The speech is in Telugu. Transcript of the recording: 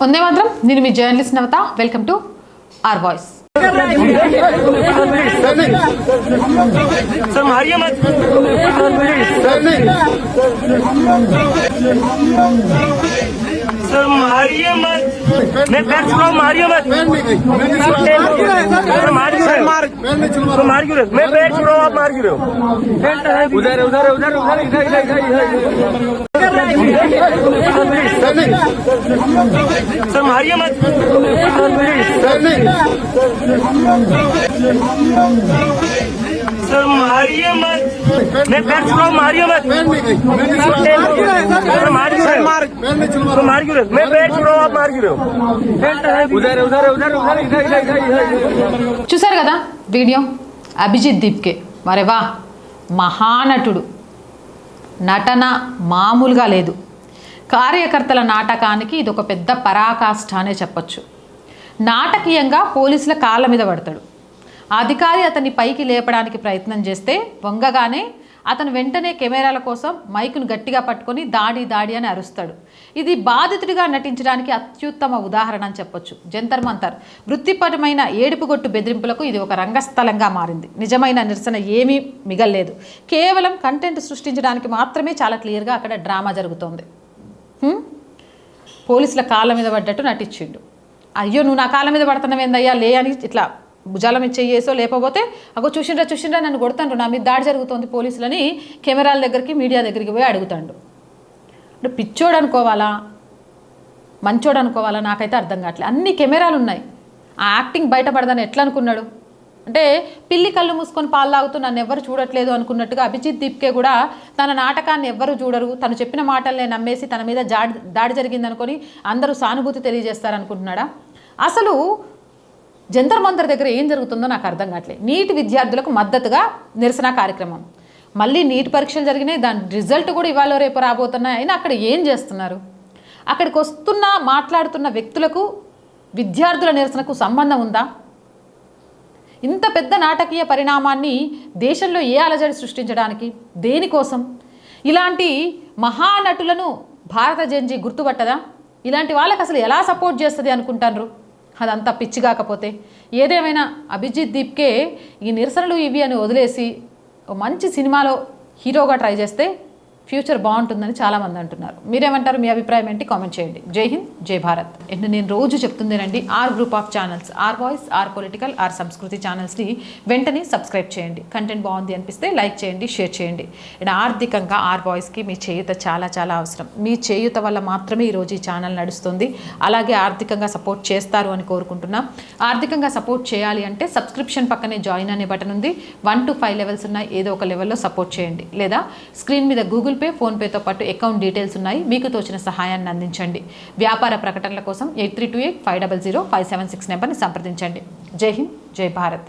వందే మాత్రం. నేను మీ journalist Navata. Welcome to R voice. Sir मारिए मत, सर मारिए मत, मैं पैर छुड़ाऊं, मारिए मत, सर मार क्यों रहे हो, मार क्यों रहे हो, मैं पैर छुड़ाऊं, आप मार क्यों रहे हो, उधर उधर उधर उधर सर मारिए मत, सर मारिए मत, मैं पैर छुड़ाऊं, मारिए मत, सर मार क्यों रहे हो, मार क्यों रहे हो, मैं पैर छुड़ाऊं, आप मार क्यों रहे हो, उधर उधर उधर उधर. చూసారు కదా వీడియో. అభిజిత్ దీప్కే మరే వా, మహానటుడు. నటన మామూలుగా లేదు. కార్యకర్తల నాటకానికి ఇది ఒక పెద్ద పరాకాష్ఠ అనే చెప్పొచ్చు. నాటకీయంగా పోలీసుల కాళ్ళ మీద పడతాడు. అధికారి అతన్ని పైకి లేపడానికి ప్రయత్నం చేస్తే వంగగానే అతను వెంటనే కెమెరాల కోసం మైకును గట్టిగా పట్టుకొని దాడి దాడి అని అరుస్తాడు. ఇది బాధితుడిగా నటించడానికి అత్యుత్తమ ఉదాహరణ అని చెప్పొచ్చు. జంతర్ మంతర్ వృత్తిపరమైన ఏడుపుగొట్టు బెదిరింపులకు ఇది ఒక రంగస్థలంగా మారింది. నిజమైన నిరసన ఏమీ మిగల్లేదు. కేవలం కంటెంట్ సృష్టించడానికి మాత్రమే చాలా క్లియర్గా అక్కడ డ్రామా జరుగుతోంది. పోలీసుల కాళ్ళ మీద పడ్డట్టు నటించిండు. అయ్యో నువ్వు నా కాళ్ళ మీద పడుతున్నావేందయ్యా లే అని ఇట్లా భుజాల మీద చెయ్యేసో లేకపోతే అగో చూసిండ్రా నన్ను కొడతాండ్రు, నా మీద దాడి జరుగుతోంది పోలీసులని కెమెరాల దగ్గరికి మీడియా దగ్గరికి పోయి అడుగుతాండు. అంటే పిచ్చోడు అనుకోవాలా మంచోడు అనుకోవాలా నాకైతే అర్థం కావట్లేదు. అన్ని కెమెరాలు ఉన్నాయి. ఆ యాక్టింగ్ బయటపడదని ఎట్లా అనుకున్నాడు? అంటే పిల్లి కళ్ళు మూసుకొని పాలు తాగుతూ నన్ను ఎవ్వరు చూడట్లేదు అనుకున్నట్టుగా అభిజిత్ దీప్కే కూడా తన నాటకాన్ని ఎవ్వరు చూడరు, తను చెప్పిన మాటలనే నమ్మేసి తన మీద దాడి జరిగిందనుకొని అందరూ సానుభూతి తెలియజేస్తారనుకుంటున్నాడా? అసలు జంతర్ మంతర్ దగ్గర ఏం జరుగుతుందో నాకు అర్థం కావట్లేదు. నీట్ విద్యార్థులకు మద్దతుగా నిరసన కార్యక్రమం. మళ్ళీ నీట్ పరీక్షలు జరిగినాయి, దాని రిజల్ట్ కూడా ఇవాళ రేపు రాబోతున్నాయి. అయినా అక్కడ ఏం చేస్తున్నారు? అక్కడికి వస్తున్న మాట్లాడుతున్న వ్యక్తులకు విద్యార్థుల నిరసనకు సంబంధం ఉందా? ఇంత పెద్ద నాటకీయ పరిణామాన్ని దేశంలో ఏ అలజడి సృష్టించడానికి, దేనికోసం? ఇలాంటి మహానటులను భారత జెన్జీ గుర్తుపట్టదా? ఇలాంటి వాళ్ళకి అసలు ఎలా సపోర్ట్ చేస్తుంది అనుకుంటారు? అదంతా పిచ్చి కాకపోతే. ఏదేమైనా అభిజిత్ దీప్కే ఈ నిరసనలు ఇవి అని వదిలేసి మంచి సినిమాలో హీరోగా ట్రై చేస్తే ఫ్యూచర్ బాగుంటుందని చాలామంది అంటున్నారు. మీరేమంటారు? మీ అభిప్రాయం ఏంటి? కామెంట్ చేయండి. జై హింద్, జై భారత్. అండ్ నేను రోజు చెప్తుందేనండి, R group of channels, R voice, R political, R Sanskriti ఛానల్స్ని వెంటనే సబ్స్క్రైబ్ చేయండి. కంటెంట్ బాగుంది అనిపిస్తే లైక్ చేయండి, షేర్ చేయండి. అండ్ ఆర్థికంగా ఆర్ వాయిస్కి మీ చేయూత చాలా చాలా అవసరం. మీ చేయూత వల్ల మాత్రమే ఈరోజు ఈ ఛానల్ నడుస్తుంది. అలాగే ఆర్థికంగా సపోర్ట్ చేస్తారు అని కోరుకుంటున్నాం. ఆర్థికంగా సపోర్ట్ చేయాలి అంటే సబ్స్క్రిప్షన్ పక్కనే జాయిన్ అనే బటన్ ఉంది. 1 to 5 లెవెల్స్ ఉన్నాయి. ఏదో ఒక లెవెల్లో సపోర్ట్ చేయండి. లేదా స్క్రీన్ మీద గూగుల్ పే, ఫోన్పేతో పాటు అకౌంట్ డీటెయిల్స్ ఉన్నాయి. మీకు తోచిన సహాయాన్ని అందించండి. వ్యాపార ప్రకటనల కోసం 8328 500 576 నెంబర్ని సంప్రదించండి. జై హింద్, జై భారత్.